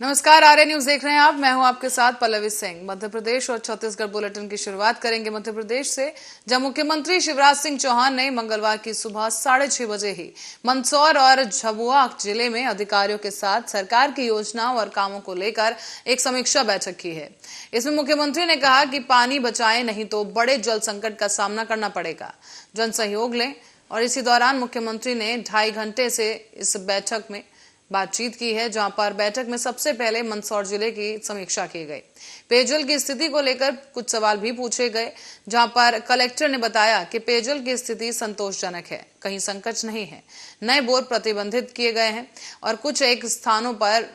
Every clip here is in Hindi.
नमस्कार, आर्य न्यूज देख रहे हैं आप। मैं हूं आपके साथ पल्लवी सिंह। मध्य प्रदेश और छत्तीसगढ़ बुलेटिन की शुरुआत करेंगे मध्य प्रदेश से, जहां मुख्यमंत्री शिवराज सिंह चौहान ने मंगलवार की सुबह 6:30 बजे ही मंदसौर और झाबुआ जिले में अधिकारियों के साथ सरकार की योजनाओं और कामों को लेकर एक समीक्षा बैठक की है। इसमें मुख्यमंत्री ने कहा कि पानी बचाएं, नहीं तो बड़े जल संकट का सामना करना पड़ेगा। जन सहयोग लें। और इसी दौरान मुख्यमंत्री ने 2.5 घंटे से इस बैठक में बातचीत की है, जहां पर बैठक में सबसे पहले मंदसौर जिले की समीक्षा की गई। पेयजल की स्थिति को लेकर कुछ सवाल भी पूछे गए, जहां पर कलेक्टर ने बताया कि पेयजल की स्थिति संतोषजनक है, कहीं संकट नहीं है। नए बोर प्रतिबंधित किए गए हैं और कुछ एक स्थानों पर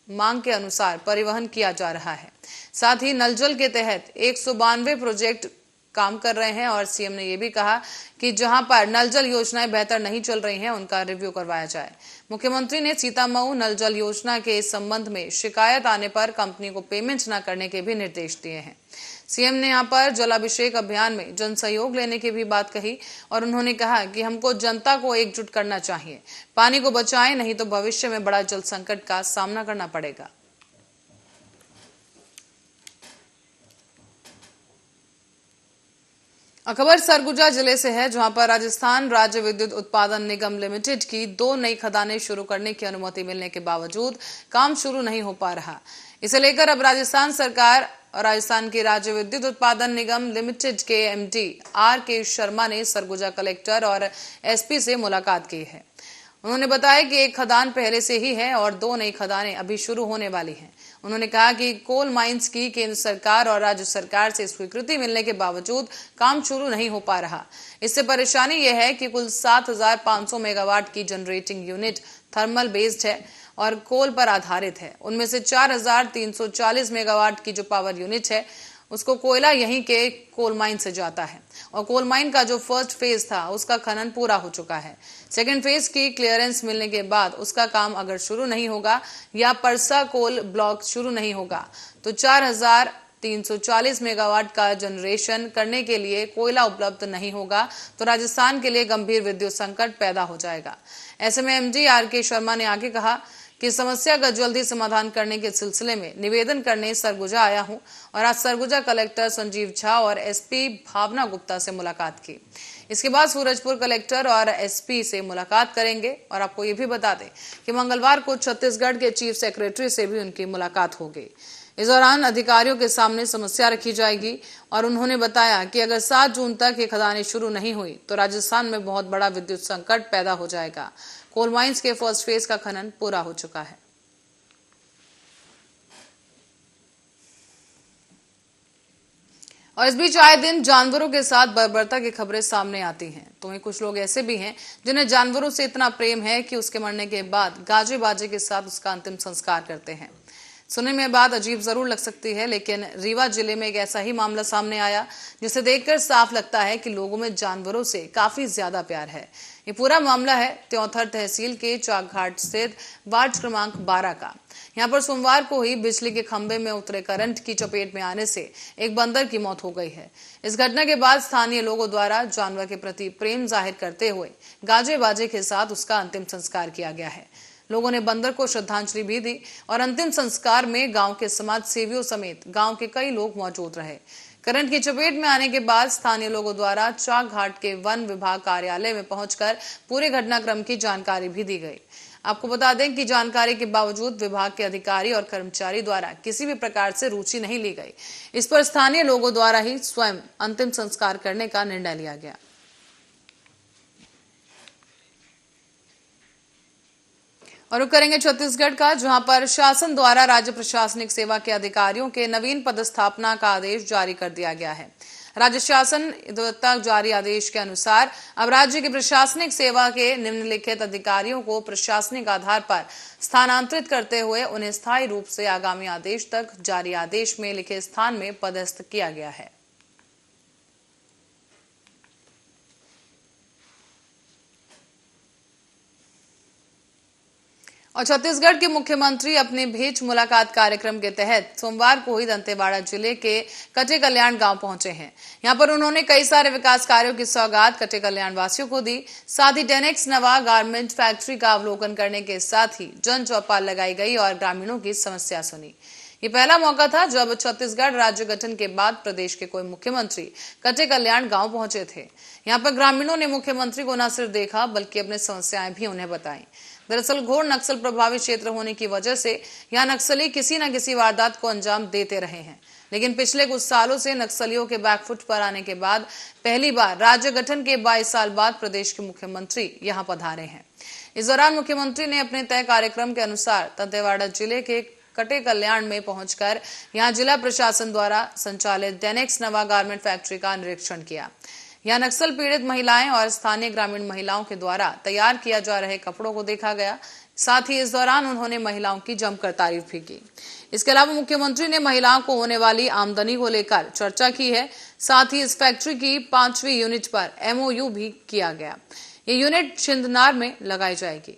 मांग के अनुसार परिवहन किया जा रहा है। साथ ही नल जल के तहत 192 प्रोजेक्ट काम कर रहे हैं और सीएम ने यह भी कहा कि जहां पर नल जल योजनाएं बेहतर नहीं चल रही हैं, उनका रिव्यू करवाया जाए। मुख्यमंत्री ने सीतामऊ नल जल योजना के इस संबंध में शिकायत आने पर कंपनी को पेमेंट न करने के भी निर्देश दिए हैं। सीएम ने यहां पर जलाभिषेक अभियान में जन सहयोग लेने की भी बात कही और उन्होंने कहा कि हमको जनता को एकजुट करना चाहिए। पानी को बचाएं, नहीं तो भविष्य में बड़ा जल संकट का सामना करना पड़ेगा। खबर सरगुजा जिले से है, जहां पर राजस्थान राज्य विद्युत उत्पादन निगम लिमिटेड की 2 नई खदानें शुरू करने की अनुमति मिलने के बावजूद काम शुरू नहीं हो पा रहा। इसे लेकर अब राजस्थान सरकार और राजस्थान की राज्य विद्युत उत्पादन निगम लिमिटेड के एमडी आर.के. शर्मा ने सरगुजा कलेक्टर और एसपी से मुलाकात की है। उन्होंने बताया कि एक खदान पहले से ही है और 2 नई खदानें अभी शुरू होने वाली हैं। उन्होंने कहा कि कोल माइंस की केंद्र सरकार और राज्य सरकार से स्वीकृति मिलने के बावजूद काम शुरू नहीं हो पा रहा। इससे परेशानी यह है कि कुल 7,500 मेगावाट की जनरेटिंग यूनिट थर्मल बेस्ड है और कोल पर आधारित है। उनमें से 4,340 मेगावाट की जो पावर यूनिट है, उसको कोयला यहीं के कोल माइन से जाता है और कोल माइन का जो फर्स्ट फेज था उसका खनन पूरा हो चुका है। सेकंड फेज की क्लियरेंस मिलने के बाद उसका काम अगर शुरू नहीं होगा या परसा कोल ब्लॉक शुरू नहीं होगा तो 4,340 मेगावाट का जनरेशन करने के लिए कोयला उपलब्ध नहीं होगा, तो राजस्थान के लिए गंभीर विद्युत संकट पैदा हो जाएगा। ऐसे में एमडी आर.के. शर्मा ने आगे कहा कि समस्या का जल्दी समाधान करने के सिलसिले में निवेदन करने सरगुजा आया हूं और आज सरगुजा कलेक्टर संजीव झा और एसपी भावना गुप्ता से मुलाकात की। इसके बाद सूरजपुर कलेक्टर और एसपी से मुलाकात करेंगे और आपको ये भी बता दें कि मंगलवार को छत्तीसगढ़ के चीफ सेक्रेटरी से भी उनकी मुलाकात होगी। इस दौरान अधिकारियों के सामने समस्या रखी जाएगी और उन्होंने बताया कि अगर 7 जून तक ये खदानें शुरू नहीं हुई तो राजस्थान में बहुत बड़ा विद्युत संकट पैदा हो जाएगा। कोल माइंस के फर्स्ट फेज का खनन पूरा हो चुका है। और इस बीच आए दिन जानवरों के साथ बर्बरता की खबरें सामने आती हैं, तो वहीं कुछ लोग ऐसे भी हैं जिन्हें जानवरों से इतना प्रेम है कि उसके मरने के बाद गाजे बाजे के साथ उसका अंतिम संस्कार करते हैं। सुनने में बात अजीब जरूर लग सकती है, लेकिन रीवा जिले में एक ऐसा ही मामला सामने आया जिसे देखकर साफ लगता है कि लोगों में जानवरों से काफी ज्यादा प्यार है। ये पूरा मामला है त्योंथर तहसील के चाकघाट स्थित वार्ड क्रमांक 12 का। यहाँ पर सोमवार को ही बिजली के खंभे में उतरे करंट की चपेट में आने से एक बंदर की मौत हो गई है। इस घटना के बाद स्थानीय लोगों द्वारा जानवर के प्रति प्रेम जाहिर करते हुए गाजे बाजे के साथ उसका अंतिम संस्कार किया गया है। लोगों ने बंदर को श्रद्धांजलि भी दी और अंतिम संस्कार में गांव के समाज सेवियों समेत गांव के कई लोग मौजूद रहे। करंट की चपेट में आने के बाद स्थानीय लोगों द्वारा चाक घाट के वन विभाग कार्यालय में पहुंचकर पूरे घटनाक्रम की जानकारी भी दी गई। आपको बता दें कि जानकारी के बावजूद विभाग के अधिकारी और कर्मचारी द्वारा किसी भी प्रकार से रुचि नहीं ली गई। इस पर स्थानीय लोगों द्वारा ही स्वयं अंतिम संस्कार करने का निर्णय लिया गया। और करेंगे छत्तीसगढ़ का, जहां पर शासन द्वारा राज्य प्रशासनिक सेवा के अधिकारियों के नवीन पदस्थापना का आदेश जारी कर दिया गया है। राज्य शासन द्वारा जारी आदेश के अनुसार अब राज्य की प्रशासनिक सेवा के निम्नलिखित अधिकारियों को प्रशासनिक आधार पर स्थानांतरित करते हुए उन्हें स्थायी रूप से आगामी आदेश तक जारी आदेश में लिखे स्थान में पदस्थ किया गया है। और छत्तीसगढ़ के मुख्यमंत्री अपने भेंट मुलाकात कार्यक्रम के तहत सोमवार को ही दंतेवाड़ा जिले के कटे कल्याण गांव पहुंचे हैं। यहां पर उन्होंने कई सारे विकास कार्यों की सौगात कटे कल्याण वासियों को दी। साथ ही डेनेक्स नवा गारमेंट फैक्ट्री का अवलोकन करने के साथ ही जन चौपाल लगाई गई और ग्रामीणों की समस्या सुनी। ये पहला मौका था जब छत्तीसगढ़ राज्य गठन के बाद प्रदेश के कोई मुख्यमंत्री कटे कल्याण गांव पहुंचे थे। यहां पर ग्रामीणों ने मुख्यमंत्री को न सिर्फ देखा बल्कि अपनी समस्याएं भी उन्हें बताई। दरअसल घोर नक्सल प्रभावित क्षेत्र होने की वजह से यहाँ नक्सली किसी न किसी वारदात को अंजाम देते रहे हैं, लेकिन पिछले कुछ सालों से नक्सलियों के बैकफुट पर आने के बाद पहली बार राज्य गठन के 22 साल बाद प्रदेश के मुख्यमंत्री यहाँ पधारे हैं। इस दौरान मुख्यमंत्री ने अपने तय कार्यक्रम के अनुसार दंतेवाड़ा जिले के कटे कल्याण में पहुंचकर यहां जिला प्रशासन द्वारा संचालित डेनेक्स नवा गारमेंट फैक्ट्री का निरीक्षण किया। यहां नक्सल पीड़ित महिलाएं और स्थानीय ग्रामीण महिलाओं के द्वारा तैयार किया जा रहे कपड़ों को देखा गया। साथ ही इस दौरान उन्होंने महिलाओं की जमकर तारीफ भी की। इसके अलावा मुख्यमंत्री ने महिलाओं को होने वाली आमदनी को लेकर चर्चा की है। साथ ही इस फैक्ट्री की 5वीं यूनिट पर MOU भी किया गया। ये यूनिट छिंदनार में लगाई जाएगी।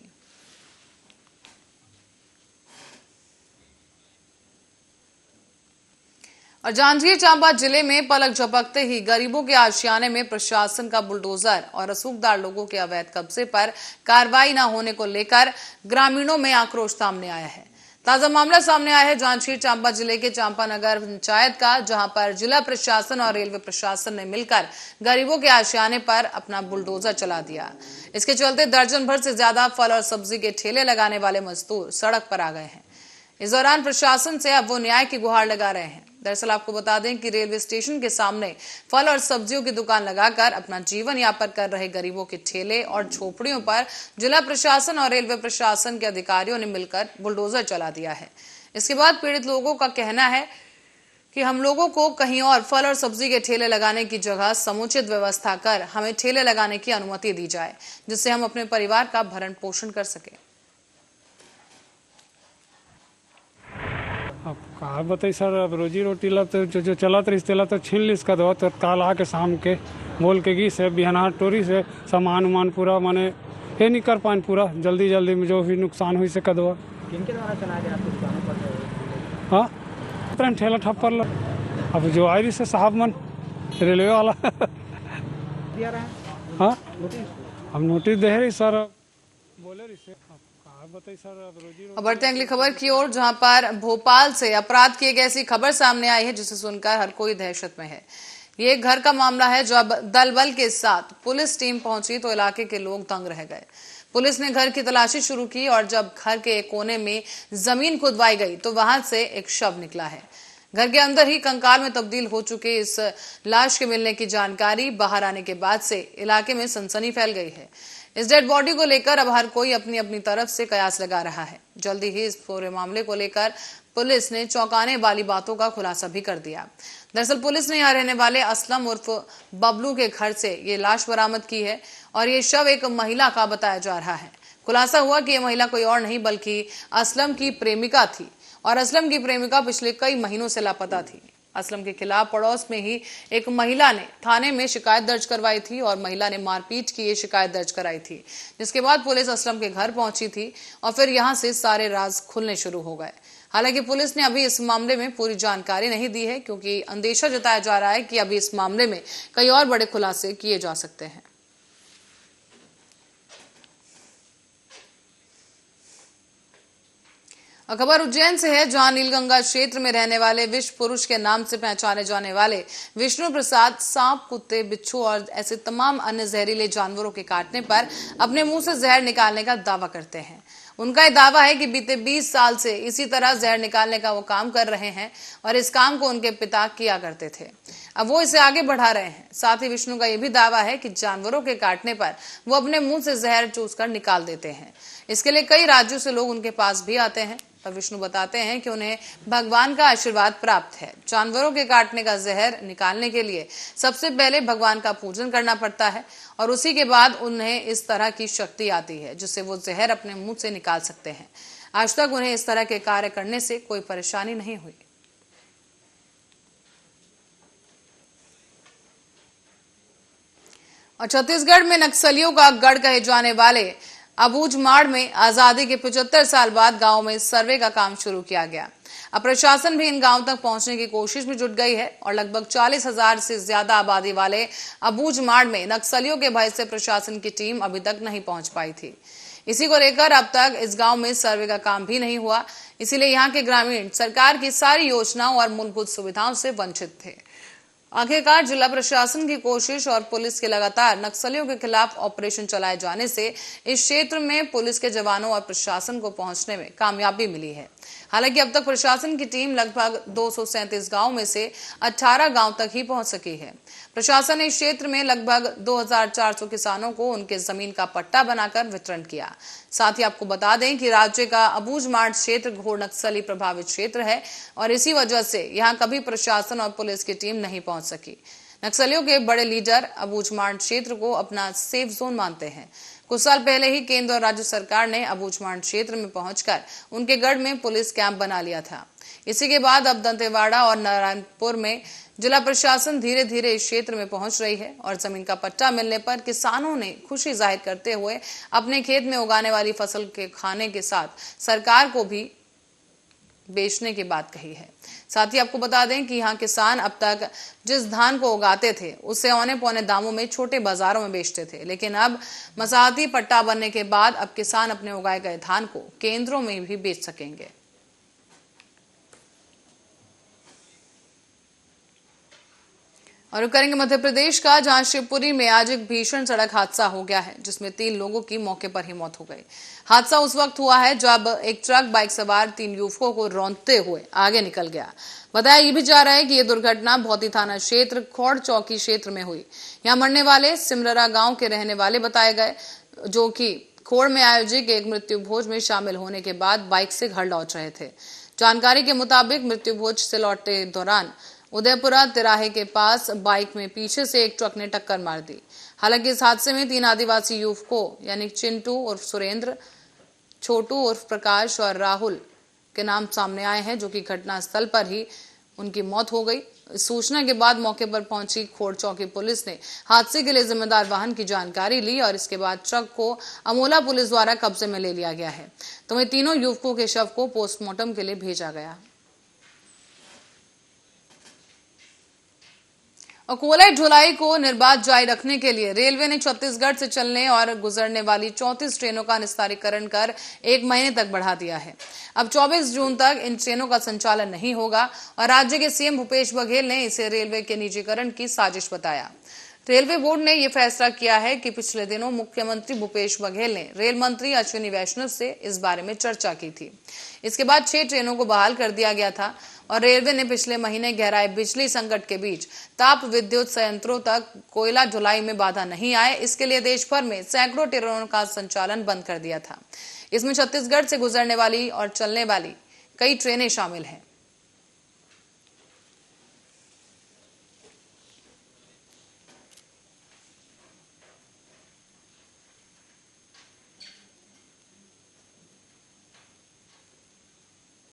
और जांजगीर चांपा जिले में पलक झपकते ही गरीबों के आशियाने में प्रशासन का बुलडोजर और रसूखदार लोगों के अवैध कब्जे पर कार्रवाई न होने को लेकर ग्रामीणों में आक्रोश सामने आया है। ताजा मामला सामने आया है जांजगीर चांपा जिले के चांपा नगर पंचायत का, जहां पर जिला प्रशासन और रेलवे प्रशासन ने मिलकर गरीबों के आशियाने पर अपना बुलडोजर चला दिया। इसके चलते दर्जन भर से ज्यादा फल और सब्जी के ठेले लगाने वाले मजदूर सड़क पर आ गए हैं। इस दौरान प्रशासन से अब वो न्याय की गुहार लगा रहे हैं। दरअसल आपको बता दें कि रेलवे स्टेशन के सामने फल और सब्जियों की दुकान लगाकर अपना जीवन यापन कर रहे गरीबों के ठेले और झोपड़ियों पर जिला प्रशासन और रेलवे प्रशासन के अधिकारियों ने मिलकर बुलडोजर चला दिया है। इसके बाद पीड़ित लोगों का कहना है कि हम लोगों को कहीं और फल और सब्जी के ठेले लगाने की जगह समुचित व्यवस्था कर हमें ठेले लगाने की अनुमति दी जाए, जिससे हम अपने परिवार का भरण पोषण कर सके। अब कहा बताई सर, अब रोजी रोटी ला तो जो चलत रही तेला तो छीन लिस का दो तो काल आके शाम के बोल के गी से बिहाना टोरी से सामान उमान पूरा माने ये नहीं कर पाए पूरा जल्दी में जो भी नुकसान हुई से कर दो। किनके द्वारा चला गया आपकी दुकानों पर? हाँ तुरंत ठेला ठप्पर लो। अब जो आई रही से साहब मन रेलवे वाला दिया रहा है हाँ नोटिस? हम नोटिस दे रही सर, बोले रही से बताइए सर। अब बढ़ते हैं अगली खबर की ओर, जहां पर भोपाल से अपराध की एक ऐसी खबर सामने आई है जिसे सुनकर हर कोई दहशत में है। ये घर का मामला है। जब दल बल के साथ पुलिस टीम पहुंची तो इलाके के लोग दंग रह गए। पुलिस ने घर की तलाशी शुरू की और जब घर के एक कोने में जमीन खुदवाई गई तो वहां से एक शव निकला है। घर के अंदर ही कंकाल में तब्दील हो चुके इस लाश के मिलने की जानकारी बाहर आने के बाद से इलाके में सनसनी फैल गई है। इस डेड बॉडी को लेकर अब हर कोई अपनी अपनी तरफ से कयास लगा रहा है। जल्दी ही इस पूरे मामले को लेकर पुलिस ने चौंकाने वाली बातों का खुलासा भी कर दिया। दरअसल पुलिस ने यहाँ रहने वाले असलम उर्फ बबलू के घर से ये लाश बरामद की है और ये शव एक महिला का बताया जा रहा है। खुलासा हुआ कि यह महिला कोई और नहीं बल्कि असलम की प्रेमिका थी और असलम की प्रेमिका पिछले कई महीनों से लापता थी। असलम के खिलाफ पड़ोस में ही एक महिला ने थाने में शिकायत दर्ज करवाई थी और महिला ने मारपीट की ये शिकायत दर्ज कराई थी, जिसके बाद पुलिस असलम के घर पहुंची थी और फिर यहां से सारे राज खुलने शुरू हो गए। हालांकि पुलिस ने अभी इस मामले में पूरी जानकारी नहीं दी है, क्योंकि अंदेशा जताया जा रहा है कि अभी इस मामले में कई और बड़े खुलासे किए जा सकते हैं। खबर उज्जैन से है, जहां नीलगंगा क्षेत्र में रहने वाले विश्व पुरुष के नाम से पहचाने जाने वाले विष्णु प्रसाद सांप, कुत्ते, बिच्छू और ऐसे तमाम अन्य जहरीले जानवरों के काटने पर अपने मुंह से जहर निकालने का दावा करते हैं। उनका यह दावा है कि बीते 20 साल से इसी तरह जहर निकालने का वो काम कर रहे हैं और इस काम को उनके पिता किया करते थे। अब वो इसे आगे बढ़ा रहे हैं। साथ ही विष्णु का यह भी दावा है कि जानवरों के काटने पर वो अपने मुंह से जहर चूसकर निकाल देते हैं। इसके लिए कई राज्यों से लोग उनके पास भी आते हैं। पर विष्णु बताते हैं कि उन्हें भगवान का आशीर्वाद प्राप्त है। जानवरों के काटने का जहर निकालने के लिए सबसे पहले भगवान का पूजन करना पड़ता है और उसी के बाद उन्हें इस तरह की शक्ति आती है जिससे वो जहर अपने मुंह से निकाल सकते हैं। आज तक उन्हें इस तरह के कार्य करने से कोई परेशानी नहीं हुई। और छत्तीसगढ़ में नक्सलियों का गढ़ कहे जाने वाले अबूझमाड़ में आजादी के 75 साल बाद गांव में सर्वे का काम शुरू किया गया। अब प्रशासन भी इन गांव तक पहुंचने की कोशिश में जुट गई है और लगभग 40,000 से ज्यादा आबादी वाले अबूझमाड़ में नक्सलियों के भय से प्रशासन की टीम अभी तक नहीं पहुंच पाई थी। इसी को लेकर अब तक इस गांव में सर्वे का काम भी नहीं हुआ, इसीलिए यहाँ के ग्रामीण सरकार की सारी योजनाओं और मूलभूत सुविधाओं से वंचित थे। आखिरकार जिला प्रशासन की कोशिश और पुलिस के लगातार नक्सलियों के खिलाफ ऑपरेशन चलाए जाने से इस क्षेत्र में पुलिस के जवानों और प्रशासन को पहुंचने में कामयाबी मिली है। हालांकि अब तक प्रशासन की टीम लगभग 237 गांव में से 18 गांव तक ही पहुंच सकी है। प्रशासन ने इस क्षेत्र में लगभग 2400 किसानों को उनके जमीन का पट्टा बनाकर वितरण किया। साथ ही आपको बता दें कि राज्य का अबूझमाड़ क्षेत्र घोर नक्सली प्रभावित क्षेत्र है और इसी वजह से यहाँ कभी प्रशासन और पुलिस की टीम नहीं पहुंच सकी। नक्सलियों के बड़े लीडर अबूझमाड़ क्षेत्र को अपना सेफ जोन मानते हैं। कुछ साल पहले ही केंद्र और राज्य सरकार ने अबूझमाड़ क्षेत्र में पहुंचकर उनके गढ़ में पुलिस कैंप बना लिया था। इसी के बाद अब दंतेवाड़ा और नारायणपुर में जिला प्रशासन धीरे धीरे इस क्षेत्र में पहुंच रही है और जमीन का पट्टा मिलने पर किसानों ने खुशी जाहिर करते हुए अपने खेत में उगाने वाली फसल के खाने के साथ सरकार को भी बेचने की बात कही है। साथ ही आपको बता दें कि यहाँ किसान अब तक जिस धान को उगाते थे उसे औने पौने दामों में छोटे बाजारों में बेचते थे, लेकिन अब मसाहती पट्टा बनने के बाद अब किसान अपने उगाए गए धान को केंद्रों में भी बेच सकेंगे। और करेंगे मध्य प्रदेश का, जहां शिवपुरी में आज एक भीषण सड़क हादसा हो गया है जिसमें 3 लोगों की मौके पर ही मौत हो गई। हादसा उस वक्त हुआ है जब एक ट्रक बाइक सवार 3 युवकों को रौंदते हुए आगे निकल गया। बताया ये भी जा रहा है कि यह दुर्घटना भौती थाना क्षेत्र खोड़ चौकी क्षेत्र में हुई। यहाँ मरने वाले सिमररा गांव के रहने वाले बताए गए, जो कि खोड़ में आयोजित एक मृत्यु भोज में शामिल होने के बाद बाइक से घर लौट रहे थे। जानकारी के मुताबिक मृत्यु भोज से लौटते दौरान उदयपुरा तिराहे के पास बाइक में पीछे से एक ट्रक ने टक्कर मार दी। हालांकि इस हादसे में 3 आदिवासी युवकों यानी चिंटू उर्फ सुरेंद्र, छोटू उर्फ प्रकाश और राहुल के नाम सामने आए हैं, जो कि घटनास्थल पर ही उनकी मौत हो गई। सूचना के बाद मौके पर पहुंची खोड़ चौकी पुलिस ने हादसे के लिए जिम्मेदार वाहन की जानकारी ली और इसके बाद ट्रक को अमोला पुलिस द्वारा कब्जे में ले लिया गया है। तो वहीं तीनों युवकों के शव को पोस्टमार्टम के लिए भेजा गया। और कोलाई ढुलाई को निर्बाध जारी रखने के लिए रेलवे ने छत्तीसगढ़ से चलने और गुजरने वाली 34 ट्रेनों का निस्तारीकरण कर 1 महीने तक बढ़ा दिया है। अब 24 जून तक इन ट्रेनों का संचालन नहीं होगा और राज्य के सीएम भूपेश बघेल ने इसे रेलवे के निजीकरण की साजिश बताया। रेलवे बोर्ड ने यह फैसला किया है कि पिछले दिनों मुख्यमंत्री भूपेश बघेल ने रेल मंत्री अश्विनी वैष्णव से इस बारे में चर्चा की थी। इसके बाद 6 ट्रेनों को बहाल कर दिया गया था और रेलवे ने पिछले महीने गहराए बिजली संकट के बीच ताप विद्युत संयंत्रों तक कोयला ढुलाई में बाधा नहीं आए, इसके लिए देश भर में सैकड़ों ट्रेनों का संचालन बंद कर दिया था। इसमें छत्तीसगढ़ से गुजरने वाली और चलने वाली कई ट्रेनें शामिल हैं।